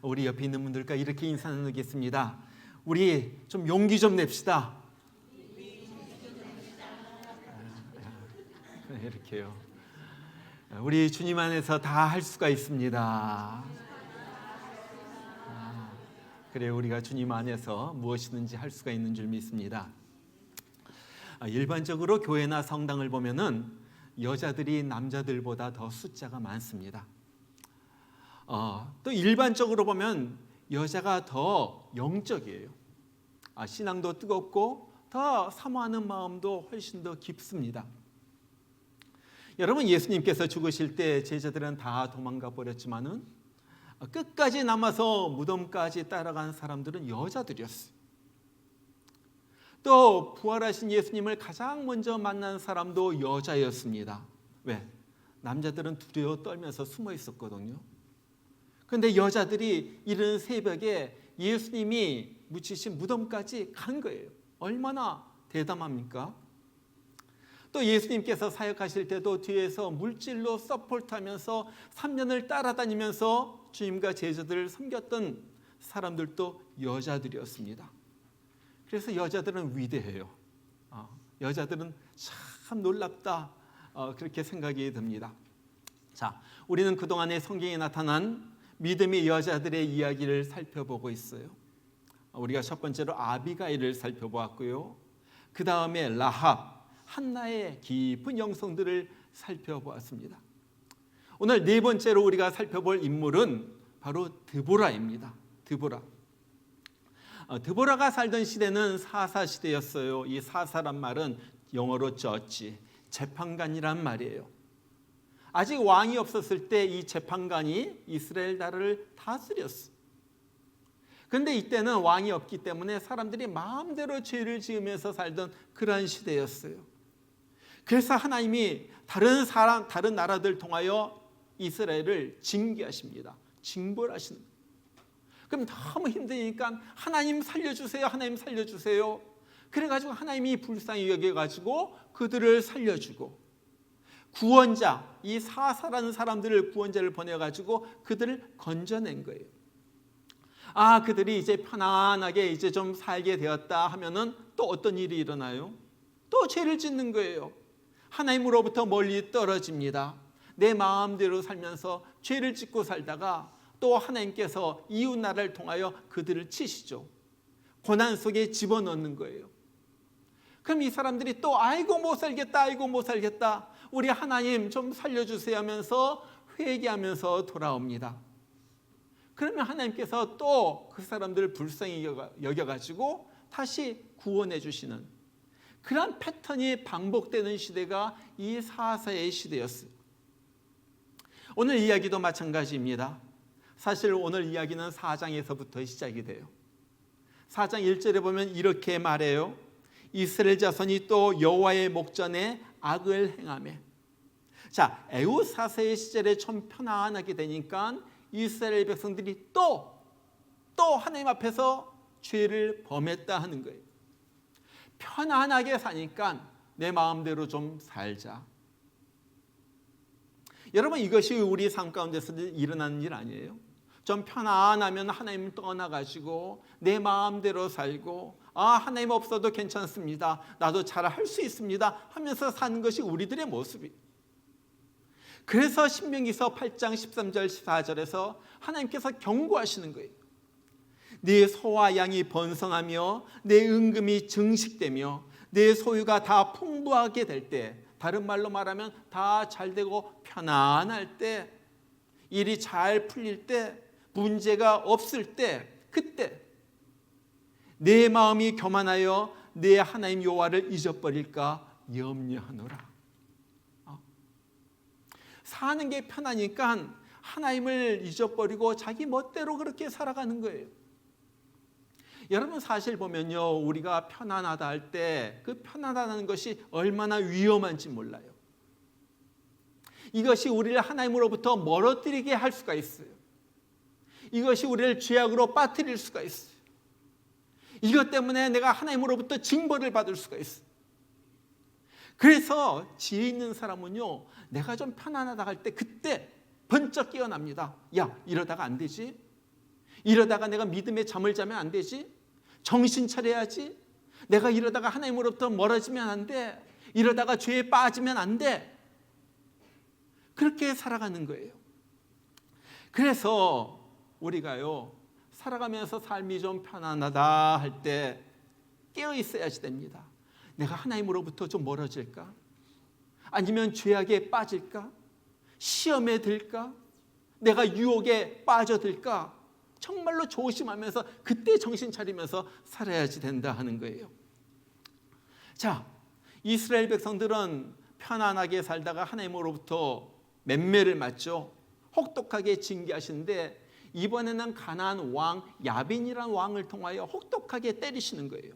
우리 옆에 있는 분들과 이렇게 인사 나누겠습니다. 우리 좀 용기 좀 냅시다. 이렇게요. 우리 주님 안에서 다 할 수가 있습니다. 그래, 우리가 주님 안에서 무엇이든지 할 수가 있는 줄 믿습니다. 일반적으로 교회나 성당을 보면은 여자들이 남자들보다 더 숫자가 많습니다. 또 일반적으로 보면 여자가 더 영적이에요. 신앙도 뜨겁고 더 사모하는 마음도 훨씬 더 깊습니다. 여러분, 예수님께서 죽으실 때 제자들은 다 도망가 버렸지만은 끝까지 남아서 무덤까지 따라간 사람들은 여자들이었어요. 또 부활하신 예수님을 가장 먼저 만난 사람도 여자였습니다. 왜? 남자들은 두려워 떨면서 숨어 있었거든요. 그런데 여자들이 이른 새벽에 예수님이 묻히신 무덤까지 간 거예요. 얼마나 대담합니까? 또 예수님께서 사역하실 때도 뒤에서 물질로 서포트하면서 3년을 따라다니면서 주님과 제자들을 섬겼던 사람들도 여자들이었습니다. 그래서 여자들은 위대해요. 여자들은 참 놀랍다, 그렇게 생각이 듭니다. 자, 우리는 그동안의 성경에 나타난 믿음의 여자들의 이야기를 살펴보고 있어요. 우리가 첫 번째로 아비가일을 살펴보았고요. 그 다음에 라합, 한나의 깊은 영성들을 살펴보았습니다. 오늘 네 번째로 우리가 살펴볼 인물은 바로 드보라입니다. 드보라가 살던 시대는 사사 시대였어요. 이 사사란 말은 영어로 저지, 재판관이란 말이에요. 아직 왕이 없었을 때 이 재판관이 이스라엘 나라를 다스렸어. 그런데 이때는 왕이 없기 때문에 사람들이 마음대로 죄를 지으면서 살던 그러한 시대였어요. 그래서 하나님이 다른 나라들 통하여 이스라엘을 징계하십니다. 징벌하시는 거예요. 그럼 너무 힘드니까 하나님 살려주세요, 하나님 살려주세요. 그래가지고 하나님이 불쌍히 여겨가지고 그들을 살려주고, 구원자, 이 사사라는 사람들을 구원자를 보내가지고 그들을 건져낸 거예요. 그들이 이제 편안하게 이제 좀 살게 되었다 하면은 또 어떤 일이 일어나요? 또 죄를 짓는 거예요. 하나님으로부터 멀리 떨어집니다. 내 마음대로 살면서 죄를 짓고 살다가 또 하나님께서 이웃 나라를 통하여 그들을 치시죠. 고난 속에 집어넣는 거예요. 그럼 이 사람들이 또 아이고 못 살겠다, 우리 하나님 좀 살려주세요 하면서 회개하면서 돌아옵니다. 그러면 하나님께서 또 그 사람들을 불쌍히 여겨가지고 다시 구원해 주시는 그런 패턴이 반복되는 시대가 이 사사의 시대였어요. 오늘 이야기도 마찬가지입니다. 사실 오늘 이야기는 4장에서부터 시작이 돼요. 4장 1절에 보면 이렇게 말해요. 이스라엘 자손이 또 여호와의 목전에 악을 행하며. 자, 에훗 사세의 시절에 좀 편안하게 되니까 이스라엘 백성들이 또 하나님 앞에서 죄를 범했다 하는 거예요. 편안하게 사니까 내 마음대로 좀 살자. 여러분, 이것이 우리 삶 가운데서 일어나는 일 아니에요? 좀 편안하면 하나님 떠나가지고 내 마음대로 살고, 하나님 없어도 괜찮습니다, 나도 잘 할 수 있습니다 하면서 사는 것이 우리들의 모습이에요. 그래서 신명기서 8장 13절 14절에서 하나님께서 경고하시는 거예요. 네 소와 양이 번성하며 내 은금이 증식되며 내 소유가 다 풍부하게 될 때, 다른 말로 말하면 다 잘되고 편안할 때, 일이 잘 풀릴 때, 문제가 없을 때, 그때 내 마음이 교만하여 내 하나님 여호와를 잊어버릴까 염려하노라. 사는 게 편하니까 하나님을 잊어버리고 자기 멋대로 그렇게 살아가는 거예요. 여러분, 사실 보면요, 우리가 편안하다 할 때 그 편안하다는 것이 얼마나 위험한지 몰라요. 이것이 우리를 하나님으로부터 멀어뜨리게 할 수가 있어요. 이것이 우리를 죄악으로 빠뜨릴 수가 있어요. 이것 때문에 내가 하나님으로부터 징벌을 받을 수가 있어요. 그래서 지혜 있는 사람은요, 내가 좀 편안하다 할 때 그때 번쩍 깨어납니다. 야, 이러다가 안 되지? 이러다가 내가 믿음의 잠을 자면 안 되지? 정신 차려야지? 내가 이러다가 하나님으로부터 멀어지면 안 돼? 이러다가 죄에 빠지면 안 돼? 그렇게 살아가는 거예요. 그래서 우리가요, 살아가면서 삶이 좀 편안하다 할 때 깨어 있어야지 됩니다. 내가 하나님으로부터 좀 멀어질까? 아니면 죄악에 빠질까? 시험에 들까? 내가 유혹에 빠져들까? 정말로 조심하면서 그때 정신 차리면서 살아야지 된다 하는 거예요. 자, 이스라엘 백성들은 편안하게 살다가 하나님으로부터 맹매를 맞죠. 혹독하게 징계하시는데 이번에는 가나안 왕 야빈이라는 왕을 통하여 혹독하게 때리시는 거예요.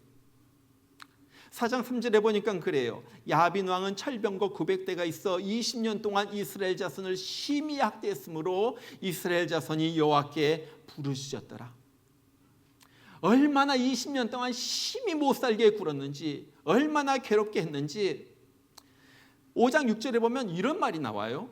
4장 3절에 보니까 그래요. 야빈 왕은 철병거 900대가 있어 20년 동안 이스라엘 자손을 심히 학대했으므로 이스라엘 자손이 여호와께 부르짖었더라. 얼마나 20년 동안 심히 못살게 굴었는지, 얼마나 괴롭게 했는지 5장 6절에 보면 이런 말이 나와요.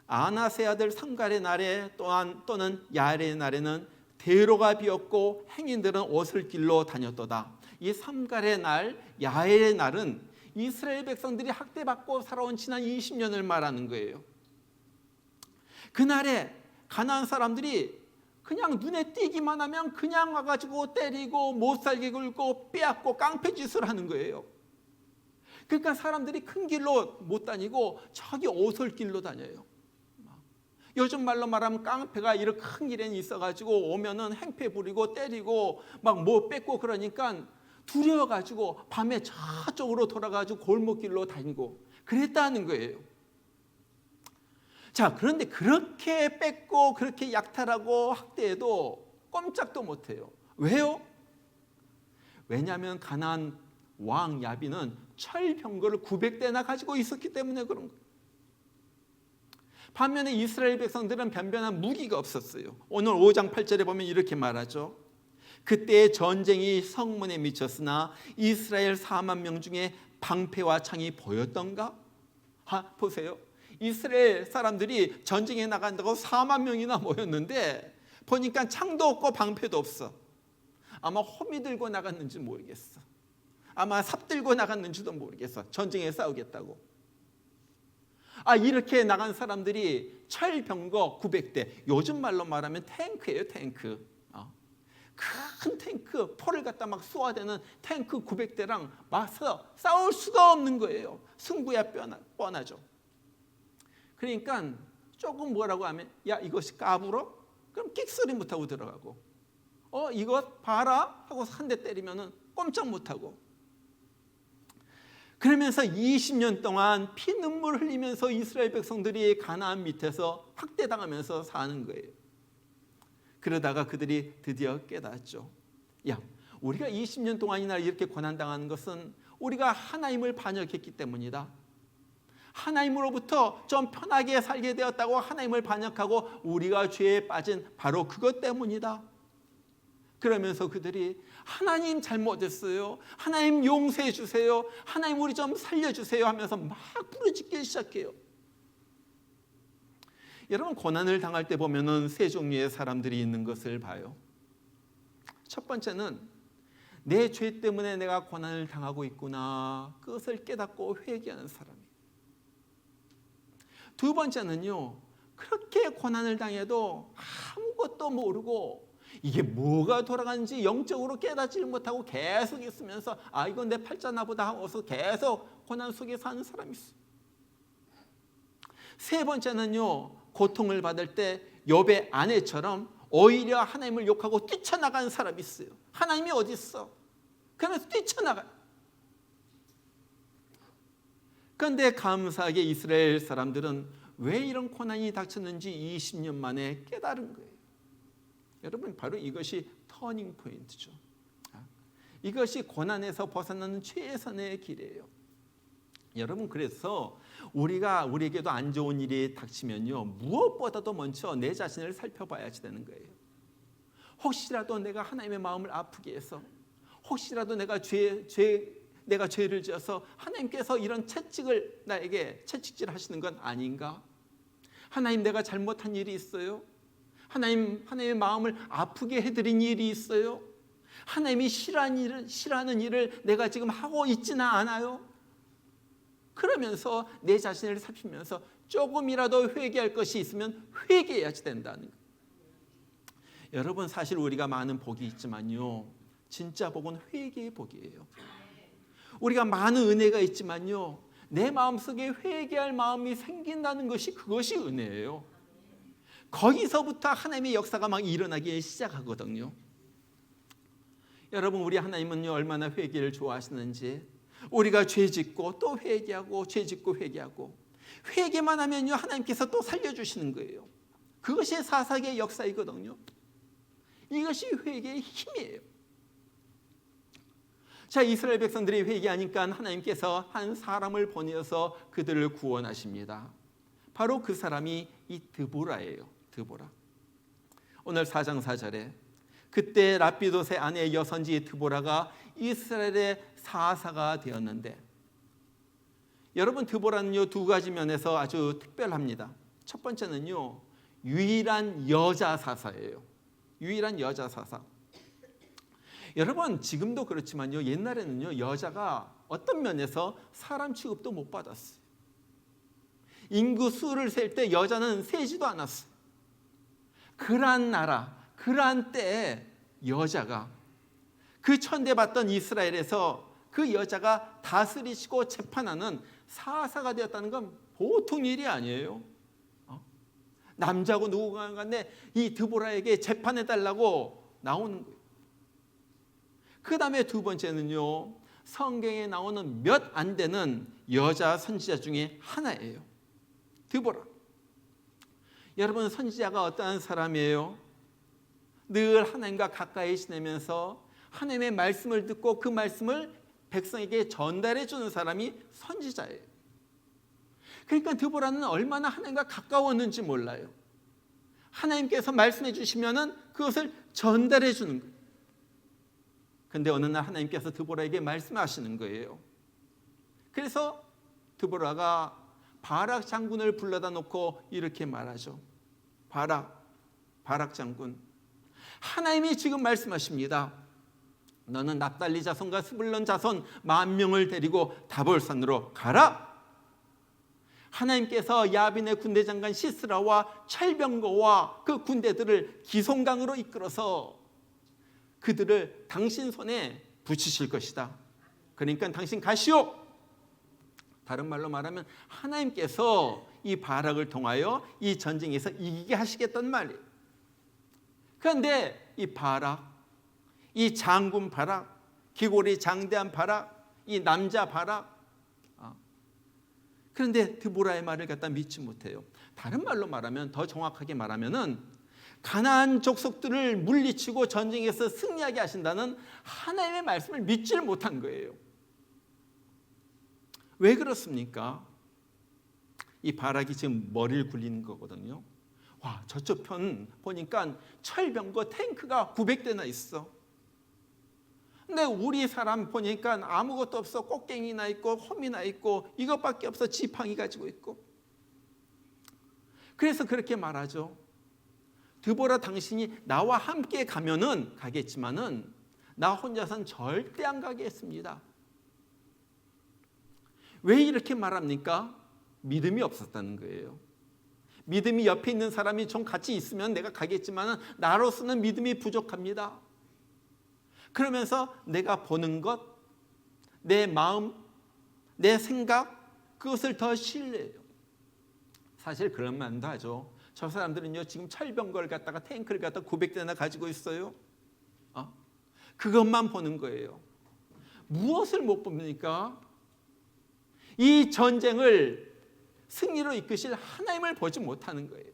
아나세 아들 삼갈의 날에 또는 야엘의 날에는 대로가 비었고 행인들은 오솔길로 다녔도다. 이 삼갈의 날, 야엘의 날은 이스라엘 백성들이 학대받고 살아온 지난 20년을 말하는 거예요. 그날에 가나안 사람들이 그냥 눈에 띄기만 하면 그냥 와가지고 때리고 못살게 굴고 빼앗고 깡패짓을 하는 거예요. 그러니까 사람들이 큰 길로 못 다니고 저기 오솔길로 다녀요. 요즘 말로 말하면 깡패가 이렇게 큰 길에 있어가지고 오면은 행패 부리고 때리고 막 뭐 뺏고 그러니까 두려워가지고 밤에 저쪽으로 돌아가지고 골목길로 다니고 그랬다는 거예요. 자, 그런데 그렇게 뺏고 그렇게 약탈하고 학대해도 꼼짝도 못해요. 왜요? 왜냐하면 가나안 왕 야빈은 철병거를 900대나 가지고 있었기 때문에 그런 거예요. 반면에 이스라엘 백성들은 변변한 무기가 없었어요. 오늘 5장 8절에 보면 이렇게 말하죠. 그때 전쟁이 성문에 미쳤으나 이스라엘 4만 명 중에 방패와 창이 보였던가? 보세요. 이스라엘 사람들이 전쟁에 나간다고 4만 명이나 모였는데 보니까 창도 없고 방패도 없어. 아마 호미 들고 나갔는지 모르겠어. 아마 삽 들고 나갔는지도 모르겠어. 전쟁에 싸우겠다고. 이렇게 나간 사람들이 철병거 900대, 요즘 말로 말하면 탱크예요, 탱크. 큰 탱크, 포를 갖다 막 쏘아대는 탱크 900대랑 맞서 싸울 수가 없는 거예요. 승부야 뻔하죠. 그러니까 조금 뭐라고 하면 야 이것이 까불어? 그럼 끽소리 못하고 들어가고 이거 봐라 하고 한 대 때리면 꼼짝 못하고 그러면서 20년 동안 피눈물 흘리면서 이스라엘 백성들이 가나안 밑에서 학대당하면서 사는 거예요. 그러다가 그들이 드디어 깨닫죠. 야, 우리가 20년 동안이나 이렇게 고난당하는 것은 우리가 하나님을 반역했기 때문이다. 하나님으로부터 좀 편하게 살게 되었다고 하나님을 반역하고 우리가 죄에 빠진 바로 그것 때문이다. 그러면서 그들이 하나님 잘못했어요. 하나님 용서해 주세요. 하나님 우리 좀 살려주세요 하면서 막 부르짖기 시작해요. 여러분 고난을 당할 때 보면은 세 종류의 사람들이 있는 것을 봐요. 첫 번째는 내 죄 때문에 내가 고난을 당하고 있구나. 그것을 깨닫고 회개하는 사람이에요. 두 번째는요. 그렇게 고난을 당해도 아무것도 모르고 이게 뭐가 돌아가는지 영적으로 깨닫지를 못하고 계속 있으면서 이건 내 팔자나 보다 하고서 계속 고난 속에 사는 사람이 있어요. 세 번째는요. 고통을 받을 때 욥의 아내처럼 오히려 하나님을 욕하고 뛰쳐나가는 사람이 있어요. 하나님이 어디 있어? 그러면서 뛰쳐나가요. 그런데 감사하게 이스라엘 사람들은 왜 이런 고난이 닥쳤는지 20년 만에 깨달은 거예요. 여러분 바로 이것이 터닝 포인트죠. 이것이 고난에서 벗어나는 최선의 길이에요. 여러분 그래서 우리에게도 안 좋은 일이 닥치면요 무엇보다도 먼저 내 자신을 살펴봐야지 되는 거예요. 혹시라도 내가 하나님의 마음을 아프게 해서 혹시라도 내가 죄를 지어서 하나님께서 이런 채찍을 나에게 채찍질 하시는 건 아닌가? 하나님 내가 잘못한 일이 있어요? 하나님의 마음을 아프게 해드린 일이 있어요? 하나님이 싫어하는 일을 내가 지금 하고 있지는 않아요? 그러면서 내 자신을 살피면서 조금이라도 회개할 것이 있으면 회개해야지 된다는 거예요. 여러분, 사실 우리가 많은 복이 있지만요, 진짜 복은 회개의 복이에요. 우리가 많은 은혜가 있지만요, 내 마음속에 회개할 마음이 생긴다는 것이, 그것이 은혜예요. 거기서부터 하나님의 역사가 막 일어나기 시작하거든요. 여러분, 우리 하나님은요, 얼마나 회개를 좋아하시는지. 우리가 죄짓고 또 회개하고, 죄짓고 회개하고, 회개만 하면요, 하나님께서 또 살려주시는 거예요. 그것이 사사기의 역사이거든요. 이것이 회개의 힘이에요. 자, 이스라엘 백성들이 회개하니까 하나님께서 한 사람을 보내서 그들을 구원하십니다. 바로 그 사람이 이 드보라예요. 드보라. 오늘 4장 4절에 그때 랍비돗의 아내 여선지 드보라가 이스라엘의 사사가 되었는데, 여러분, 드보라는요, 두 가지 면에서 아주 특별합니다. 첫 번째는요, 유일한 여자 사사예요. 유일한 여자 사사. 여러분, 지금도 그렇지만요, 옛날에는요, 여자가 어떤 면에서 사람 취급도 못 받았어요. 인구 수를 셀 때 여자는 세지도 않았어요. 그러한 나라, 그러한 때에 여자가, 그 천대받던 이스라엘에서 그 여자가 다스리시고 재판하는 사사가 되었다는 건 보통 일이 아니에요. 남자고 누구가 간에 이 드보라에게 재판해달라고 나오는 거예요. 그 다음에 두 번째는요, 성경에 나오는 몇 안 되는 여자 선지자 중에 하나예요. 드보라. 여러분, 선지자가 어떠한 사람이에요? 늘 하나님과 가까이 지내면서 하나님의 말씀을 듣고 그 말씀을 백성에게 전달해 주는 사람이 선지자예요. 그러니까 드보라는 얼마나 하나님과 가까웠는지 몰라요. 하나님께서 말씀해 주시면은 그것을 전달해 주는 거예요. 근데 어느 날 하나님께서 드보라에게 말씀하시는 거예요. 그래서 드보라가 바락 장군을 불러다 놓고 이렇게 말하죠. 바락 장군, 하나님이 지금 말씀하십니다. 너는 납달리 자손과 스불론 자손 10,000명을 데리고 다볼산으로 가라. 하나님께서 야빈의 군대 장관 시스라와 찰병거와 그 군대들을 기송강으로 이끌어서 그들을 당신 손에 붙이실 것이다. 그러니까 당신 가시오. 다른 말로 말하면 하나님께서 이 바락을 통하여 이 전쟁에서 이기게 하시겠다는 말이에요. 그런데 이 바락, 이 장군 바락, 기골이 장대한 바락, 이 남자 바락, 그런데 드보라의 말을 갖다 믿지 못해요. 다른 말로 말하면, 더 정확하게 말하면은 가나안 족속들을 물리치고 전쟁에서 승리하게 하신다는 하나님의 말씀을 믿지를 못한 거예요. 왜 그렇습니까? 이 바락이 지금 머리를 굴리는 거거든요. 와, 저쪽 편 보니까 철병거 탱크가 900대나 있어. 근데 우리 사람 보니까 아무것도 없어. 꽃갱이나 있고 홈이나 있고 이것밖에 없어. 지팡이 가지고 있고. 그래서 그렇게 말하죠. 드보라, 당신이 나와 함께 가면은 가겠지만은 나 혼자선 절대 안 가겠습니다. 왜 이렇게 말합니까? 믿음이 없었다는 거예요. 믿음이 옆에 있는 사람이 좀 같이 있으면 내가 가겠지만은 나로서는 믿음이 부족합니다. 그러면서 내가 보는 것, 내 마음, 내 생각, 그것을 더 신뢰해요. 사실 그런 말도 하죠. 저 사람들은요, 지금 철병거를 갖다가 탱크를 갖다가 900대나 가지고 있어요. 그것만 보는 거예요. 무엇을 못 봅니까? 이 전쟁을 승리로 이끄실 하나님을 보지 못하는 거예요.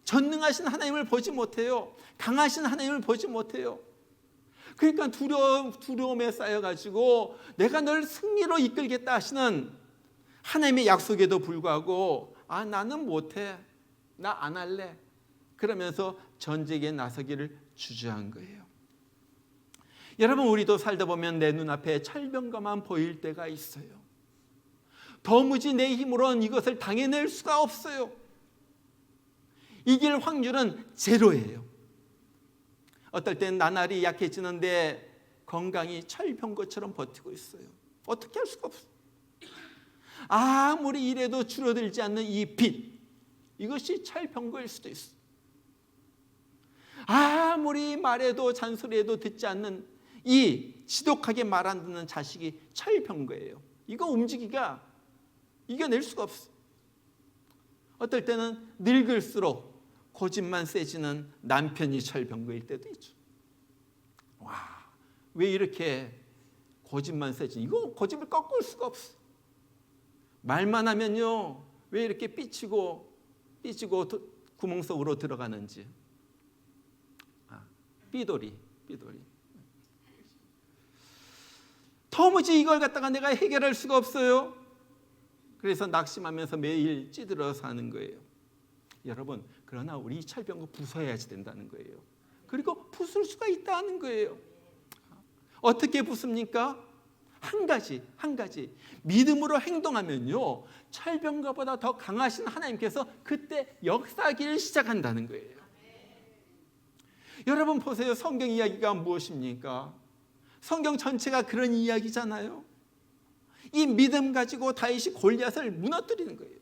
전능하신 하나님을 보지 못해요. 강하신 하나님을 보지 못해요. 그러니까 두려움에 쌓여가지고 내가 널 승리로 이끌겠다 하시는 하나님의 약속에도 불구하고 나는 못해, 나 안 할래, 그러면서 전쟁에 나서기를 주저한 거예요. 여러분, 우리도 살다 보면 내 눈앞에 철병거만 보일 때가 있어요. 도무지 내 힘으로는 이것을 당해낼 수가 없어요. 이길 확률은 제로예요. 어떨 땐 나날이 약해지는데 건강이 철병 것처럼 버티고 있어요. 어떻게 할 수가 없어요. 아무리 일해도 줄어들지 않는 이 빚, 이것이 철병거일 수도 있어요. 아무리 말해도 잔소리해도 듣지 않는 이 지독하게 말 안 듣는 자식이 철병거예요. 이거 움직이기가 이겨낼 수가 없어요. 어떨 때는 늙을수록 고집만 세지는 남편이 철병거일 때도 있죠. 와, 왜 이렇게 고집만 세지? 이거 고집을 꺾을 수가 없어. 말만 하면요, 왜 이렇게 삐치고 구멍 속으로 들어가는지. 삐돌이. 도무지 이걸 갖다가 내가 해결할 수가 없어요. 그래서 낙심하면서 매일 찌들어 사는 거예요. 여러분, 그러나 우리 철병거 부숴야지 된다는 거예요. 그리고 부술 수가 있다는 거예요. 어떻게 부숩니까? 한 가지 믿음으로 행동하면요, 철병거보다 더 강하신 하나님께서 그때 역사하기를 시작한다는 거예요. 여러분 보세요. 성경 이야기가 무엇입니까? 성경 전체가 그런 이야기잖아요. 이 믿음 가지고 다윗이 골리앗을 무너뜨리는 거예요.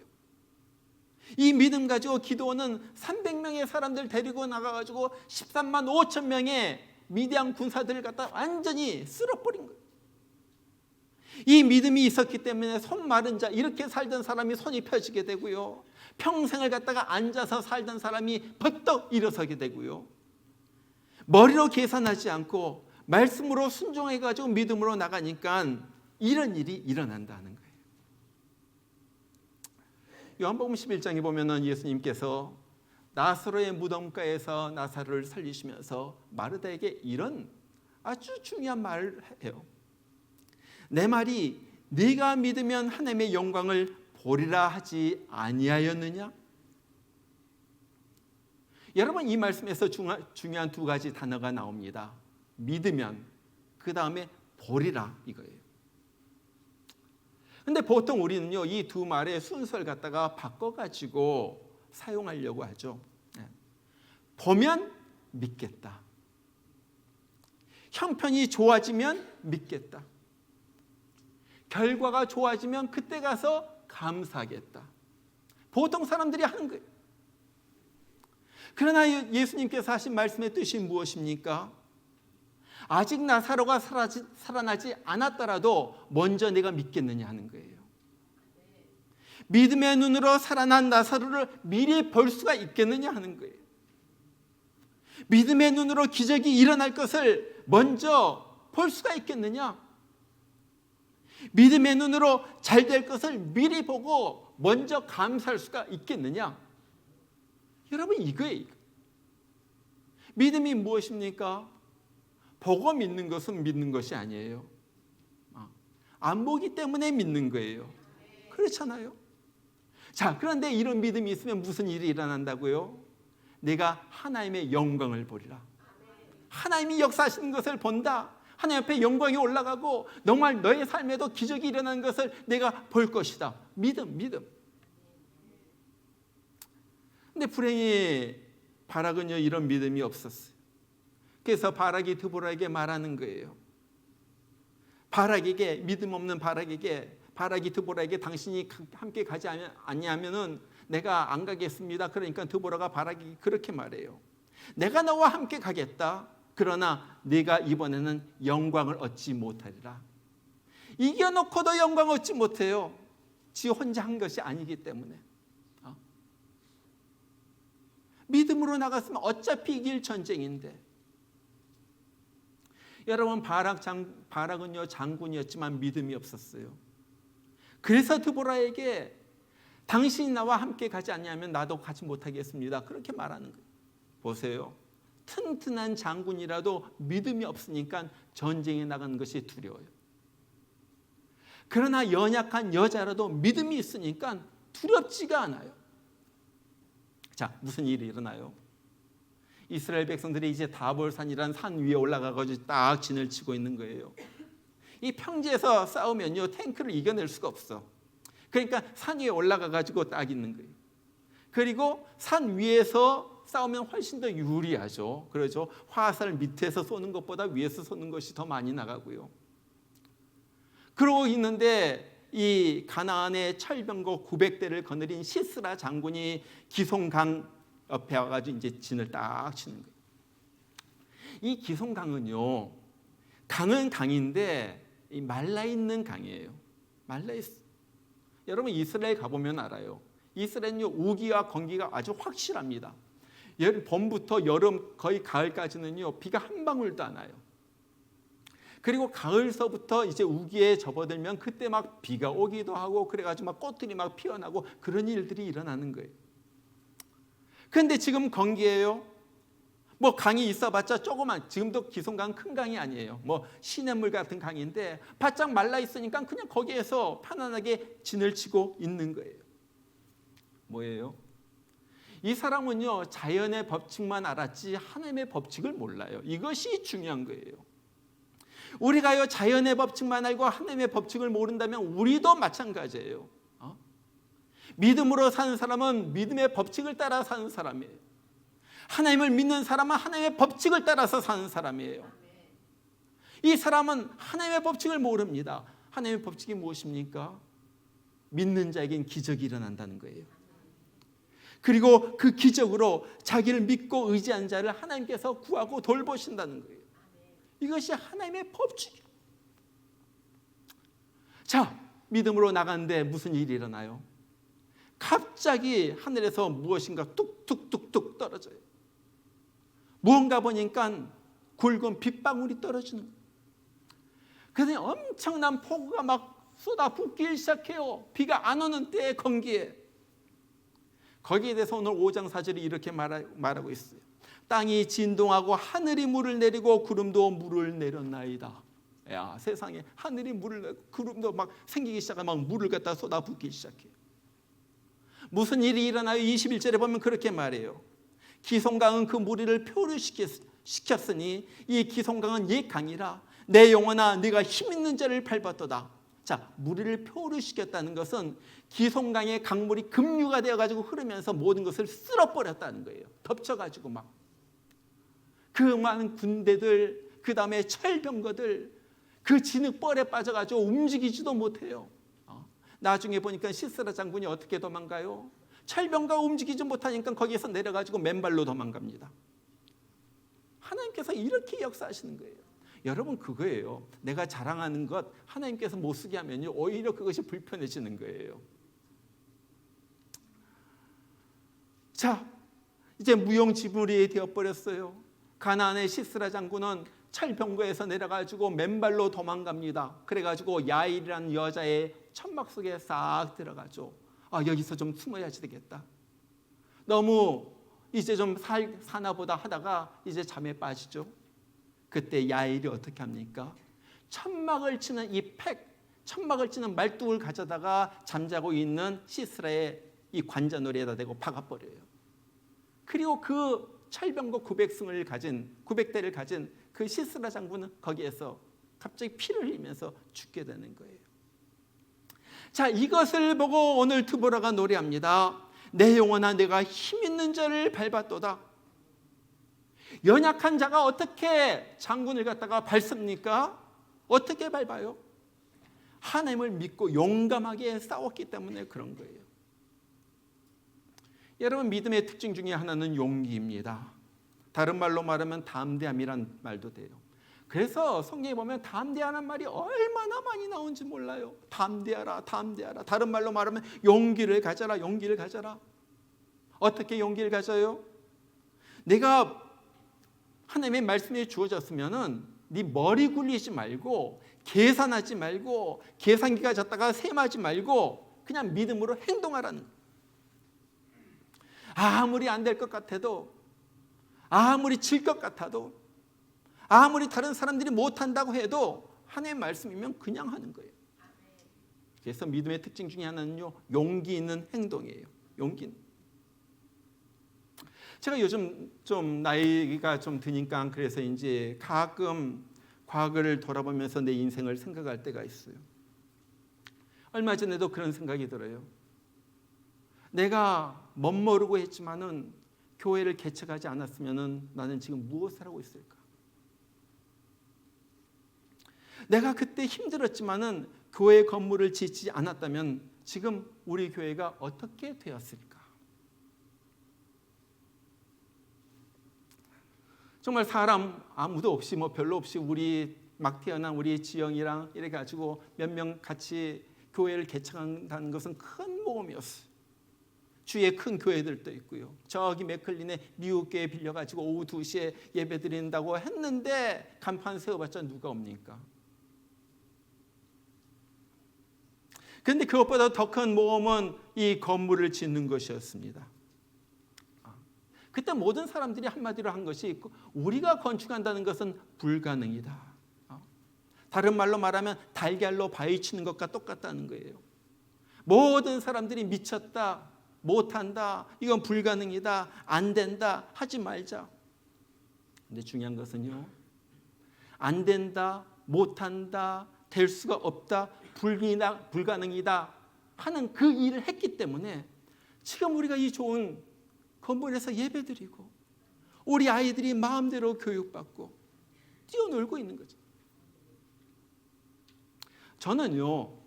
이 믿음 가지고 기드온은 300명의 사람들 데리고 나가가지고 13만 5천 명의 미디안 군사들을 갖다 완전히 쓸어버린 거예요. 이 믿음이 있었기 때문에 손 마른 자, 이렇게 살던 사람이 손이 펴지게 되고요, 평생을 갖다가 앉아서 살던 사람이 벌떡 일어서게 되고요, 머리로 계산하지 않고 말씀으로 순종해가지고 믿음으로 나가니까 이런 일이 일어난다는 거예요. 요한복음 11장에 보면은 예수님께서 나사로의 무덤가에서 나사로를 살리시면서 마르다에게 이런 아주 중요한 말을 해요. 내 말이 네가 믿으면 하나님의 영광을 보리라 하지 아니하였느냐? 여러분, 이 말씀에서 중요한 두 가지 단어가 나옵니다. 믿으면, 그 다음에 보리라, 이거예요. 근데 보통 우리는요, 이 두 말의 순서를 갖다가 바꿔가지고 사용하려고 하죠. 보면 믿겠다. 형편이 좋아지면 믿겠다. 결과가 좋아지면 그때 가서 감사하겠다. 보통 사람들이 하는 거예요. 그러나 예수님께서 하신 말씀의 뜻이 무엇입니까? 아직 나사로가 살아나지 않았더라도 먼저 내가 믿겠느냐 하는 거예요. 믿음의 눈으로 살아난 나사로를 미리 볼 수가 있겠느냐 하는 거예요. 믿음의 눈으로 기적이 일어날 것을 먼저 볼 수가 있겠느냐? 믿음의 눈으로 잘 될 것을 미리 보고 먼저 감사할 수가 있겠느냐? 여러분, 이거예요. 믿음이 무엇입니까? 보고 믿는 것은 믿는 것이 아니에요. 안 보기 때문에 믿는 거예요. 그렇잖아요. 자, 그런데 이런 믿음이 있으면 무슨 일이 일어난다고요? 내가 하나님의 영광을 보리라. 하나님이 역사하시는 것을 본다. 하나님 앞에 영광이 올라가고 정말 너의 삶에도 기적이 일어나는 것을 내가 볼 것이다. 믿음. 근데 불행히 바락은요, 이런 믿음이 없었어요. 그래서 바락이 드보라에게 말하는 거예요. 바락에게, 믿음 없는 바락이 드보라에게 당신이 함께 가지 아니하면은 내가 안 가겠습니다. 그러니까 드보라가 바락이 그렇게 말해요. 내가 너와 함께 가겠다. 그러나 네가 이번에는 영광을 얻지 못하리라. 이겨놓고도 영광 얻지 못해요. 지 혼자 한 것이 아니기 때문에. 믿음으로 나갔으면 어차피 이길 전쟁인데. 여러분, 바락은요, 장군이었지만 믿음이 없었어요. 그래서 드보라에게 당신이 나와 함께 가지 않냐면 나도 가지 못하겠습니다. 그렇게 말하는 거예요. 보세요. 튼튼한 장군이라도 믿음이 없으니까 전쟁에 나가는 것이 두려워요. 그러나 연약한 여자라도 믿음이 있으니까 두렵지가 않아요. 자, 무슨 일이 일어나요? 이스라엘 백성들이 이제 다볼산이라는 산 위에 올라가가지고 딱 진을 치고 있는 거예요. 이 평지에서 싸우면요, 탱크를 이겨낼 수가 없어. 그러니까 산 위에 올라가가지고 딱 있는 거예요. 그리고 산 위에서 싸우면 훨씬 더 유리하죠. 그렇죠. 화살 밑에서 쏘는 것보다 위에서 쏘는 것이 더 많이 나가고요. 그러고 있는데 이 가나안의 철병거 900대를 거느린 시스라 장군이 기송강 옆에 와가지고 이제 진을 딱 치는 거예요. 이 기송강은요, 강은 강인데 이 말라 있는 강이에요. 말라 있어. 여러분 이스라엘 가보면 알아요. 이스라엘은요 우기와 건기가 아주 확실합니다. 봄부터 여름 거의 가을까지는요 비가 한 방울도 안 와요. 그리고 가을서부터 이제 우기에 접어들면 그때 막 비가 오기도 하고 그래가지고 막 꽃들이 막 피어나고 그런 일들이 일어나는 거예요. 그런데 지금 건기예요. 뭐 강이 있어봤자 조그만, 지금도 기송강 큰 강이 아니에요. 뭐 시냇물 같은 강인데 바짝 말라 있으니까 그냥 거기에서 편안하게 진을 치고 있는 거예요. 뭐예요? 이 사람은요 자연의 법칙만 알았지 하나님의 법칙을 몰라요. 이것이 중요한 거예요. 우리가요 자연의 법칙만 알고 하나님의 법칙을 모른다면 우리도 마찬가지예요. 믿음으로 사는 사람은 믿음의 법칙을 따라 사는 사람이에요. 하나님을 믿는 사람은 하나님의 법칙을 따라서 사는 사람이에요. 이 사람은 하나님의 법칙을 모릅니다. 하나님의 법칙이 무엇입니까? 믿는 자에겐 기적이 일어난다는 거예요. 그리고 그 기적으로 자기를 믿고 의지한 자를 하나님께서 구하고 돌보신다는 거예요. 이것이 하나님의 법칙이에요. 자, 믿음으로 나가는데 무슨 일이 일어나요? 갑자기 하늘에서 무엇인가 뚝뚝뚝뚝 떨어져요. 무언가 보니까 굵은 빗방울이 떨어지는 거예요. 그래서 엄청난 폭우가 막 쏟아붓기 시작해요. 비가 안 오는 때의 건기에. 거기에 대해서 오늘 5장 4절이 이렇게 말하고 있어요. 땅이 진동하고 하늘이 물을 내리고 구름도 물을 내렸나이다. 야, 세상에 하늘이 물을 내고 구름도 막 생기기 시작하면 막 물을 갖다 쏟아붓기 시작해요. 무슨 일이 일어나요? 21절에 보면 그렇게 말해요. 기송강은 그 무리를 표류시켰으니 이 기송강은 옛 강이라 내 영혼아 네가 힘 있는 자를 밟았도다. 자, 무리를 표류시켰다는 것은 기송강의 강물이 급류가 되어가지고 흐르면서 모든 것을 쓸어버렸다는 거예요. 덮쳐가지고 막 그 많은 군대들, 그 다음에 철병거들 그 진흙벌에 빠져가지고 움직이지도 못해요. 나중에 보니까 시스라 장군이 어떻게 도망가요? 철병거가 움직이지 못하니까 거기에서 내려가지고 맨발로 도망갑니다. 하나님께서 이렇게 역사하시는 거예요. 여러분 그거예요. 내가 자랑하는 것 하나님께서 못 쓰게 하면요 오히려 그것이 불편해지는 거예요. 자, 이제 무용지물이 되어버렸어요. 가나안의 시스라 장군은 철병거에서 내려가지고 맨발로 도망갑니다. 그래가지고 야일이라는 여자의 천막 속에 싹 들어가죠. 여기서 좀 숨어야지 되겠다. 너무 이제 좀 사나 보다 하다가 이제 잠에 빠지죠. 그때 야일이 어떻게 합니까? 천막을 치는 천막을 치는 말뚝을 가져다가 잠자고 있는 시스라의 이 관자놀이에다 대고 박아버려요. 그리고 그 철병거 900대를 가진 그 시스라 장군은 거기에서 갑자기 피를 흘리면서 죽게 되는 거예요. 자, 이것을 보고 오늘 드보라가 노래합니다. 내 영혼아 내가 힘 있는 자를 밟았도다. 연약한 자가 어떻게 장군을 갖다가 밟습니까? 어떻게 밟아요? 하나님을 믿고 용감하게 싸웠기 때문에 그런 거예요. 여러분 믿음의 특징 중에 하나는 용기입니다. 다른 말로 말하면 담대함이란 말도 돼요. 그래서 성경에 보면 담대하는 말이 얼마나 많이 나오는지 몰라요. 담대하라, 담대하라. 다른 말로 말하면 용기를 가져라, 용기를 가져라. 어떻게 용기를 가져요? 내가 하나님의 말씀이 주어졌으면은 네 머리 굴리지 말고 계산하지 말고 계산기가 졌다가 셈하지 말고 그냥 믿음으로 행동하라는 거예요. 아무리 안 될 것 같아도 아무리 질 것 같아도 아무리 다른 사람들이 못한다고 해도 하나님의 말씀이면 그냥 하는 거예요. 그래서 믿음의 특징 중에 하나는요 용기 있는 행동이에요. 용기. 제가 요즘 좀 나이가 좀 드니까 그래서 이제 가끔 과거를 돌아보면서 내 인생을 생각할 때가 있어요. 얼마 전에도 그런 생각이 들어요. 내가 멋모르고 했지만은 교회를 개척하지 않았으면은 나는 지금 무엇을 하고 있을까? 내가 그때 힘들었지만은 교회 건물을 짓지 않았다면 지금 우리 교회가 어떻게 되었을까? 정말 사람 아무도 없이 별로 없이 우리 막 태어난 우리 지영이랑 이래 가지고 몇 명 같이 교회를 개척한다는 것은 큰 모험이었어요. 주위에 큰 교회들도 있고요. 저기 맥클린에 미국 교회 빌려가지고 오후 2시에 예배 드린다고 했는데 간판 세워봤자 누가 옵니까? 그런데 그것보다 더 큰 모험은 이 건물을 짓는 것이었습니다. 그때 모든 사람들이 한마디로 한 것이 우리가 건축한다는 것은 불가능이다. 다른 말로 말하면 달걀로 바위 치는 것과 똑같다는 거예요. 모든 사람들이 미쳤다, 못한다, 이건 불가능이다, 안 된다, 하지 말자. 근데 중요한 것은요, 안 된다, 못한다, 될 수가 없다, 불가능이다 하는 그 일을 했기 때문에 지금 우리가 이 좋은 건물에서 예배드리고 우리 아이들이 마음대로 교육받고 뛰어놀고 있는 거죠. 저는요,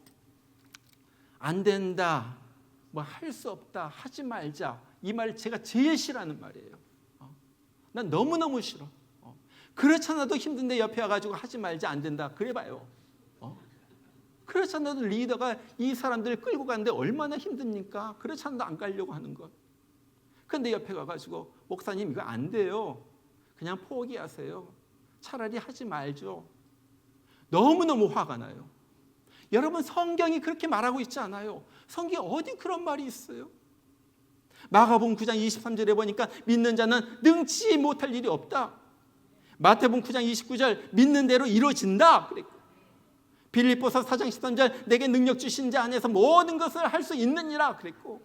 안 된다, 할 수 없다, 하지 말자, 이 말 제가 제일 싫어하는 말이에요. 난 너무너무 싫어. 그렇잖아도 힘든데 옆에 와가지고 하지 말자, 안 된다, 그래봐요. 그렇잖아도 리더가 이 사람들을 끌고 가는데 얼마나 힘듭니까? 그렇잖아도 안 가려고 하는 것. 그런데 옆에 가가지고 목사님 이거 안 돼요, 그냥 포기하세요, 차라리 하지 말죠. 너무너무 화가 나요. 여러분, 성경이 그렇게 말하고 있지 않아요. 성경에 어디 그런 말이 있어요? 마가복음 9장 23절에 보니까 믿는 자는 능치 못할 일이 없다. 마태복음 9장 29절 믿는 대로 이루어진다 그랬고, 빌립보서 4장 13절 내게 능력 주신 자 안에서 모든 것을 할 수 있느니라 그랬고,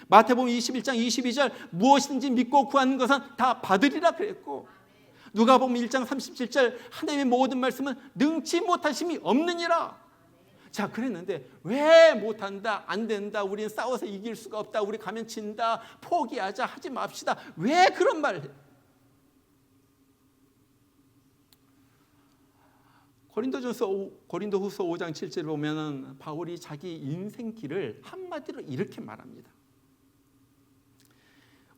마태복음 21장 22절 무엇이든지 믿고 구하는 것은 다 받으리라 그랬고, 누가복음 1장 37절 하나님의 모든 말씀은 능치 못하심이 없느니라. 자, 그랬는데 왜 못한다, 안 된다, 우리는 싸워서 이길 수가 없다, 우리 가면 진다, 포기하자, 하지 맙시다, 왜 그런 말을 해요? 고린도후서 5장 7절에 보면은 바울이 자기 인생길을 한마디로 이렇게 말합니다.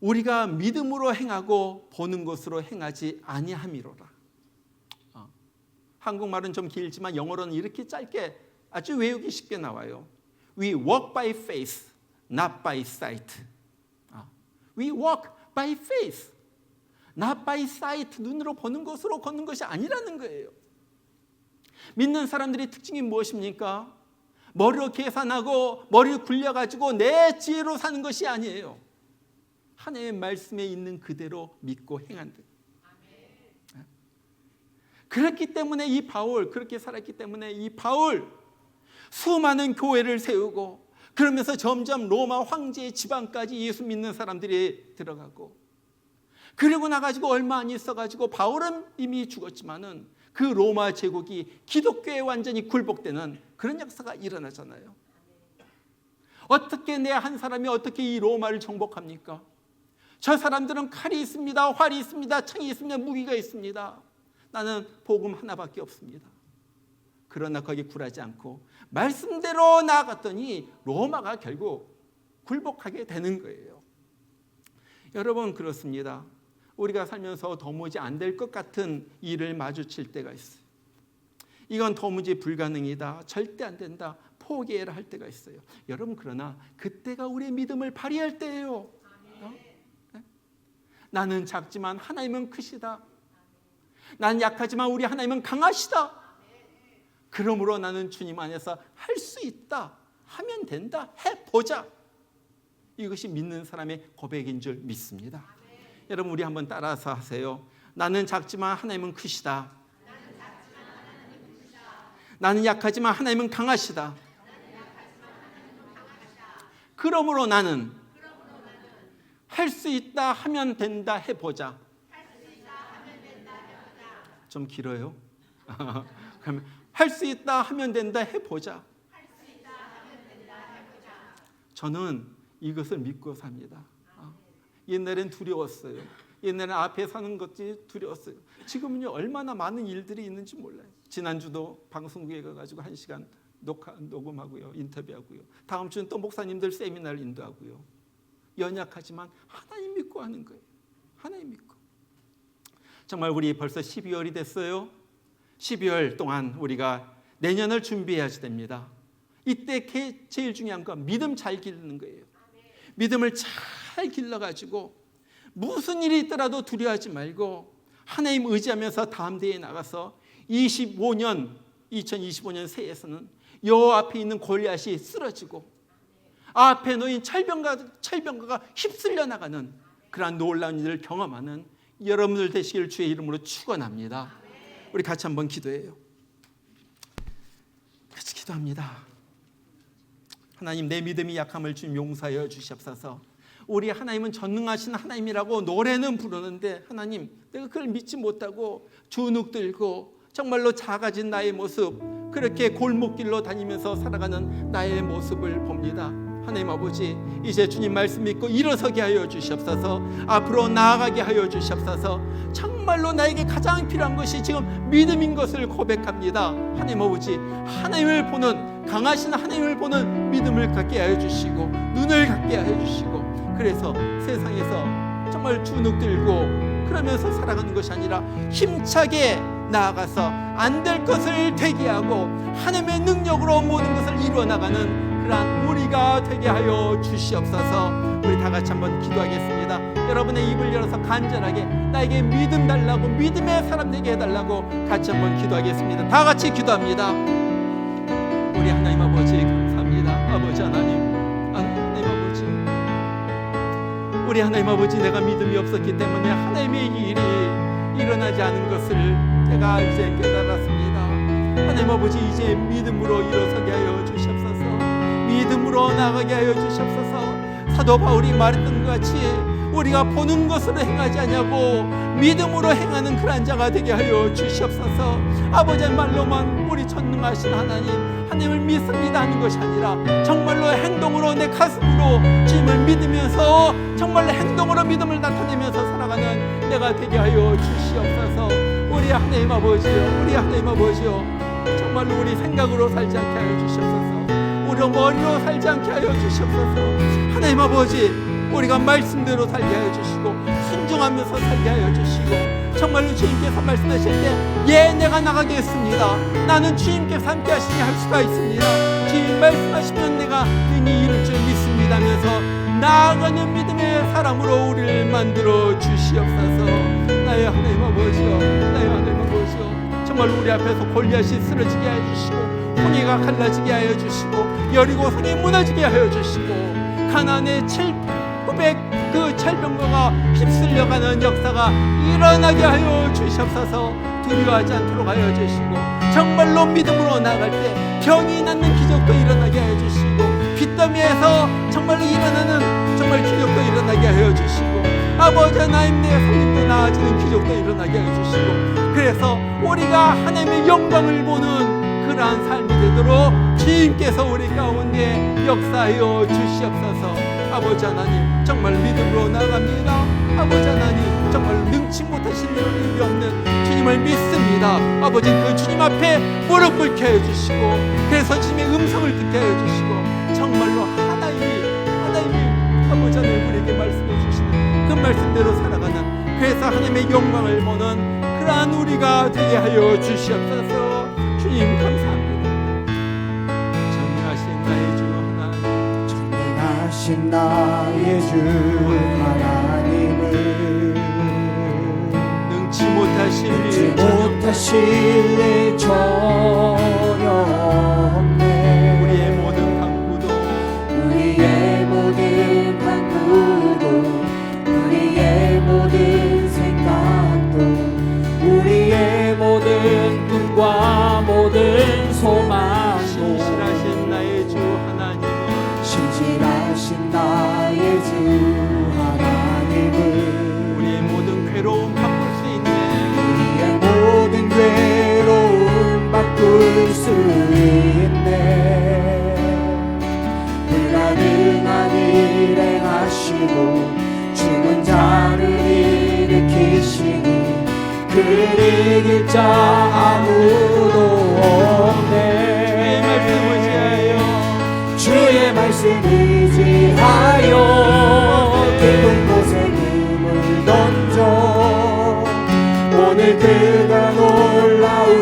우리가 믿음으로 행하고 보는 것으로 행하지 아니함이로라. 한국말은 좀 길지만 영어로는 이렇게 짧게 아주 외우기 쉽게 나와요. We walk by faith, not by sight. We walk by faith, not by sight. 눈으로 보는 것으로 걷는 것이 아니라는 거예요. 믿는 사람들의 특징이 무엇입니까? 머리로 계산하고 머리를 굴려가지고 내 지혜로 사는 것이 아니에요. 하나님의 말씀에 있는 그대로 믿고 행한다. 그렇기 때문에 이 바울, 그렇게 살았기 때문에 이 바울 수많은 교회를 세우고, 그러면서 점점 로마 황제의 지방까지 예수 믿는 사람들이 들어가고, 그리고 나가지고 얼마 안 있어가지고 바울은 이미 죽었지만은 그 로마 제국이 기독교에 완전히 굴복되는 그런 역사가 일어나잖아요. 어떻게 내 한 사람이 어떻게 이 로마를 정복합니까? 저 사람들은 칼이 있습니다, 활이 있습니다, 창이 있습니다, 무기가 있습니다. 나는 복음 하나밖에 없습니다. 그러나 거기 굴하지 않고 말씀대로 나아갔더니 로마가 결국 굴복하게 되는 거예요. 여러분, 그렇습니다. 우리가 살면서 도무지 안 될 것 같은 일을 마주칠 때가 있어요. 이건 도무지 불가능이다, 절대 안 된다, 포기해라 할 때가 있어요. 여러분, 그러나 그때가 우리의 믿음을 발휘할 때예요. 나는 작지만 하나님은 크시다. 나는 약하지만 우리 하나님은 강하시다. 그러므로 나는 주님 안에서 할 수 있다, 하면 된다, 해보자. 이것이 믿는 사람의 고백인 줄 믿습니다. 여러분, 우리 한번 따라서 하세요. 나는 작지만 하나님은 크시다. 나는 약하지만 하나님은 강하시다. 그러므로 나는 할 수 있다, 하면 된다, 해보자. 좀 길어요? 그러면 할 수 있다, 하면 된다, 해보자. 저는 이것을 믿고 삽니다. 옛날엔 두려웠어요. 옛날엔 앞에 사는 것이 두려웠어요. 지금은요 얼마나 많은 일들이 있는지 몰라요. 지난주도 방송국에 가가지고 1시간 녹음하고요, 인터뷰하고요. 다음 주는 또 목사님들 세미나를 인도하고요. 연약하지만 하나님 믿고 하는 거예요. 하나님 믿고. 정말 우리 벌써 12월이 됐어요. 12월 동안 우리가 내년을 준비해야 됩니다. 이때 제일 중요한 건 믿음 잘 기르는 거예요. 믿음을 잘 길러가지고 무슨 일이 있더라도 두려워하지 말고 하나님 의지하면서 다음 대회에 나가서 2025년 새해에서는 여호와 앞에 있는 골리앗이 쓰러지고 앞에 놓인 철병가가 휩쓸려 나가는 그러한 놀라운 일을 경험하는 여러분들 되시길 주의 이름으로 축원합니다. 우리 같이 한번 기도해요. 같이 기도합니다. 하나님, 내 믿음이 약함을 주님 용서하여 주시옵소서. 우리 하나님은 전능하신 하나님이라고 노래는 부르는데 하나님, 내가 그걸 믿지 못하고 주눅 들고 정말로 작아진 나의 모습, 그렇게 골목길로 다니면서 살아가는 나의 모습을 봅니다. 하나님 아버지, 이제 주님 말씀 믿고 일어서게 하여 주시옵소서. 앞으로 나아가게 하여 주시옵소서. 정말로 나에게 가장 필요한 것이 지금 믿음인 것을 고백합니다. 하나님 아버지, 하나님을 보는, 강하신 하나님을 보는 믿음을 갖게 하여 주시고 눈을 갖게 하여 주시고, 그래서 세상에서 정말 주눅 들고 그러면서 살아가는 것이 아니라 힘차게 나아가서 안 될 것을 되게 하고 하나님의 능력으로 모든 것을 이루어 나가는 그러한 우리가 되게 하여 주시옵소서. 우리 다 같이 한번 기도하겠습니다. 여러분의 입을 열어서 간절하게 나에게 믿음 달라고, 믿음의 사람 되게 해달라고 같이 한번 기도하겠습니다. 다 같이 기도합니다. 우리 하나님 아버지 감사합니다. 아버지 하나님, 하나님 아버지, 우리 하나님 아버지, 내가 믿음이 없었기 때문에 하나님의 일이 일어나지 않은 것을 내가 이제 깨달았습니다. 하나님 아버지, 이제 믿음으로 일어서게 하여 주시옵소서. 믿음으로 나가게 하여 주시옵소서. 사도 바울이 말했던 것 같이 우리가 보는 것으로 행하지 않냐고 믿음으로 행하는 그런 자가 되게 하여 주시옵소서. 아버지의 말로만 우리 전능하신 하나님을 믿습니다 하는 것이 아니라 정말로 행동으로, 내 가슴으로 주님을 믿으면서 정말로 행동으로 믿음을 나타내면서 살아가는 내가 되게 하여 주시옵소서. 우리 하나님 아버지요, 우리 하나님 아버지요, 정말로 우리 생각으로 살지 않게 하여 주시옵소서. 우리 머리로 살지 않게 하여 주시옵소서. 하나님 아버지, 우리가 말씀대로 살게 하여 주시고 순종하면서 살게 하여 주시고, 정말로 주님께서 말씀하실 때 예, 내가 나가게 했습니다, 나는 주님께서 함께 하시니 할 수가 있습니다, 주님 말씀하시면 내가 능히 이룰 줄 믿습니다 하면서 나아가는 믿음의 사람으로 우리를 만들어 주시옵소서. 나의 하나님 아버지요, 나의 하나님 아버지요, 정말 우리 앞에서 골리앗이 쓰러지게 하여 주시고 홍해가 갈라지게 하여 주시고 여리고성이 무너지게 하여 주시고 가나안의 900 그 철병거가 휩쓸려가는 역사가 일어나게 하여 주시옵소서. 두려워하지 않도록 하여 주시고 정말로 믿음으로 나아갈 때 병이 낫는 기적도 일어나게 하여 주시고 빚더미에서 정말로 일어나는 정말 기적도 일어나게 하여 주시고 아버지 하나님, 내 성님도 나아지는 기적도 일어나게 하여 주시고, 그래서 우리가 하나님의 영광을 보는 그러한 삶이 되도록 주님께서 우리 가운데 역사하여 주시옵소서. 아버지 하나님, 정말 믿음으로 나갑니다. 아버지 하나님, 정말 능치 못하신 일이 없는 주님을 믿습니다. 아버지, 그 주님 앞에 무릎 꿇게 하여 주시고, 그래서 주님의 음성을 듣게 하여 주시고, 정말로 하나님이 아버지 하나님 우리에게 말씀해 주시는 그 말씀대로 살아가는, 그래서 하나님의 영광을 보는 그러한 우리가 되게 하여 주시옵소서. 주님 감사합니다. 전능하신 나의 주 하나님, 전능하신 나의 주 하나님을 능치 못하실 일 전혀 없네. 우리의 모든 강구도 우리의 모든 생각도 우리의 모든 꿈과 모든 소망도 신실하신 나의 주 하나님은 신실하신 나의 주 하나님을 우리의 모든 괴로움 바꿀 수 있는 우리의 모든 괴로움 바꿀 그를 이길 자 아무도 없네. 주의 말씀 의지하여 깊은 곳에 금을 던져 오늘 그가 놀라운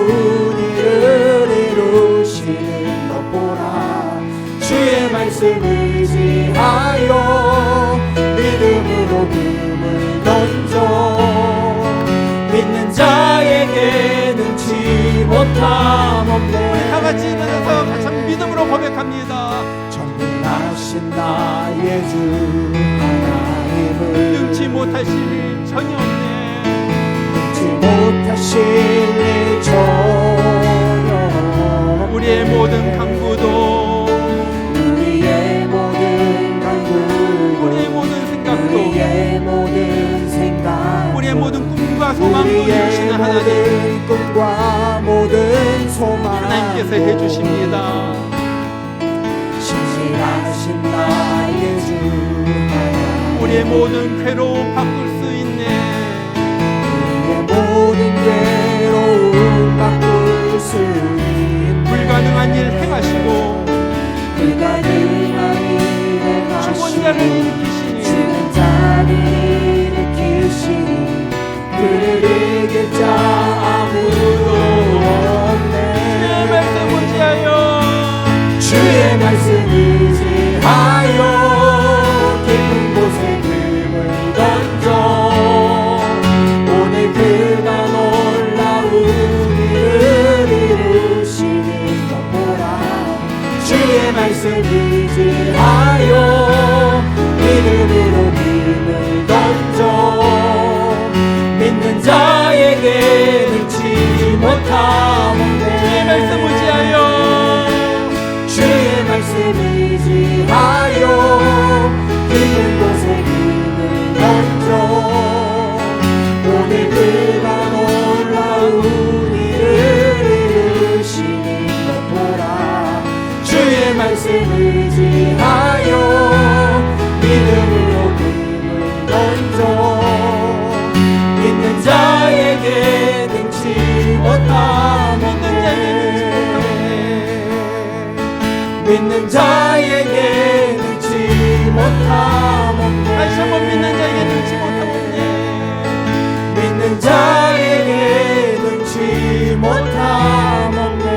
일을 이루시는 것 보라. 주의 말씀 의지하여 믿음으로 금을 던져 믿는 자에게 능치 못함 없네. 다 같이 일어나서 같이 믿음으로 고백합니다. 전능하신 나의 주 하나님을 능치 못하실 일 전혀 없네. 능치 못하실 일 전혀 없네. 우리의 모든 강구도, 우리의 모든 강구도, 우리의 모든 생각도, 우리의 모든 생각, 우리의 모든 꿈과 소망도 이루시는 하나님, 꿈과 모든 소망 하나님께서 해주십니다. 신실하신 나의 주 하나님, 우리의 모든 괴로움 바꿀 수 있네. 우리의 모든 괴로움 바꿀 수 있네. 불가능한 일 행하시고 불가능한 일 행하시고 죽은 자를 일으키시니 죽은 자를 일으키시니 그를 이길 자 아무도 없네. 주의 말씀 의지하여, 주의 말씀 의지하여 깊은 곳에 금을 던져 오늘 그가 놀라운 일을 이루시는 것 보라. 주의 말씀 의지하여 믿음으로 금을 던져 믿는 자에게 능치 못함 없네. 주의 말씀 의지하여, 주의 말씀 의지하여 깊은 곳에 금을 던져 오늘 그가 놀라운 일을 이루시는 것 보라. 주의 말씀 의지하여 믿음으로 금을 던져 믿는 자에게 능치 못함 믿는 자에게 능치 못함 없네. 다시 한번 믿는 자에게 능치 못함 없네. 믿는 자에게 능치 못함 없네.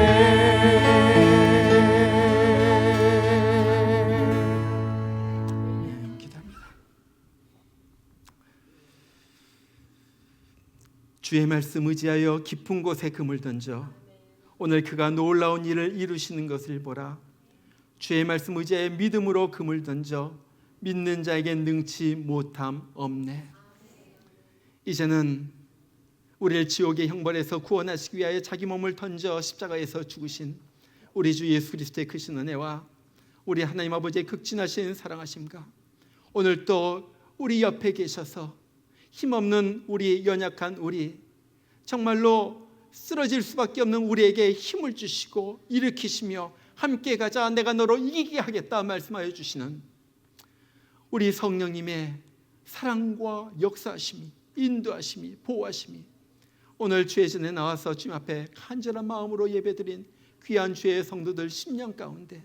기도합니다. 주의 말씀 의지하여 깊은 곳에 금을 던져 오늘 그가 놀라운 일을 이루시는 것을 보라. 주의 말씀 의지하여 믿음으로 금을 던져 믿는 자에게 능치 못함 없네. 이제는 우리를 지옥의 형벌에서 구원하시기 위하여 자기 몸을 던져 십자가에서 죽으신 우리 주 예수 그리스도의 크신 은혜와 우리 하나님 아버지의 극진하신 사랑하심과 오늘 또 우리 옆에 계셔서 힘없는 우리 연약한 우리 정말로 쓰러질 수밖에 없는 우리에게 힘을 주시고 일으키시며 함께 가자 내가 너로 이기게 하겠다 말씀하여 주시는 우리 성령님의 사랑과 역사하심이 인도하심이 보호하심이 오늘 주의 전에 나와서 주님 앞에 간절한 마음으로 예배드린 귀한 주의 성도들 심령 가운데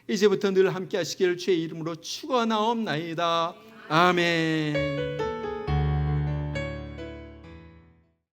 이제부터 늘 함께 하시기를 주의 이름으로 축원하옵나이다. 아멘.